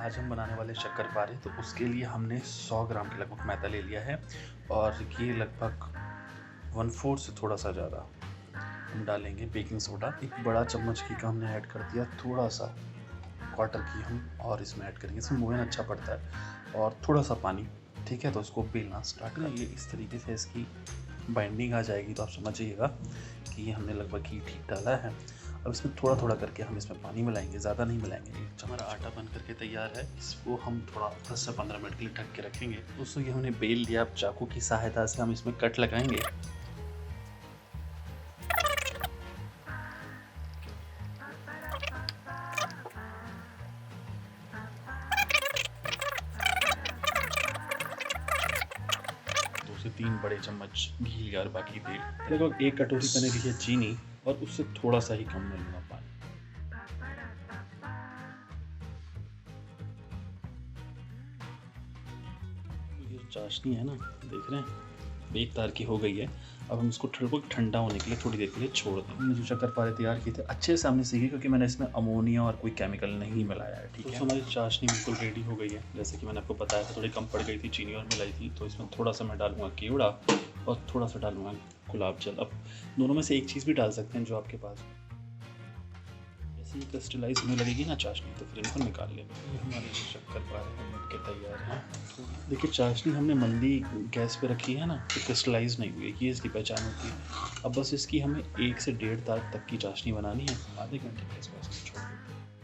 आज हम बनाने वाले शक्करपारे, तो उसके लिए हमने 100 ग्राम के लगभग मैदा ले लिया है और ये लगभग 1/4 से थोड़ा सा ज़्यादा हम डालेंगे बेकिंग सोडा। एक बड़ा चम्मच घी का हमने ऐड कर दिया, थोड़ा सा क्वार्टर घी हम और इसमें ऐड करेंगे, इसमें मोयन अच्छा पड़ता है, और थोड़ा सा पानी। ठीक है, तो इसको बेलना स्टार्ट करें। ये इस तरीके से इसकी बाइंडिंग आ जाएगी तो आप समझिएगा कि ये हमने लगभग घी ठीक डाला है। अब इसमें थोड़ा थोड़ा करके हम इसमें पानी मिलाएंगे, ज़्यादा नहीं मिलाएंगे। हमारा आटा बन करके तैयार है, इसको हम थोड़ा 10 से 15 मिनट के लिए ढक के रखेंगे। दोस्तों ये हमने बेल लिया, अब चाकू की सहायता से हम इसमें कट लगाएंगे। से 3 बड़े चम्मच घी लिया और बाकी तेल, लगभग 1 कटोरी मैंने ली है चीनी, और उससे थोड़ा सा ही कम मैं लूँगा पानी। ये चाशनी है ना, देख रहे हैं, एक तार की हो गई है। अब हम इसको ठंडा होने के लिए थोड़ी देर के लिए छोड़ दें। हमने जो शक्करपारे तैयार किए थे अच्छे से हमने सीखे, क्योंकि मैंने इसमें अमोनिया और कोई केमिकल नहीं मिलाया है। ठीक है, तो हमारी चाशनी बिल्कुल रेडी हो गई है। जैसे कि मैंने आपको बताया था, थोड़ी कम पड़ गई थी चीनी और मिलाई थी, तो इसमें थोड़ा सा मैं डालूंगा केवड़ा और थोड़ा सा डालूंगा गुलाब जल। अब दोनों में से एक चीज़ भी डाल सकते हैं जो आपके पास है। जैसे ही क्रिस्टलाइज होने लगेगी ना चाशनी, तो फिर इनको निकाल लेंगे। ये हमारे शक्करपारे बन के तैयार हैं। देखिए, चाशनी हमने मंदी गैस पे रखी है ना, तो क्रिस्टलाइज नहीं हुई है, ये इसकी पहचान होती है। अब बस इसकी हमें 1 से 1.5 तार तक की चाशनी बनानी है, आधे घंटे के आसपास छोड़ देंगे।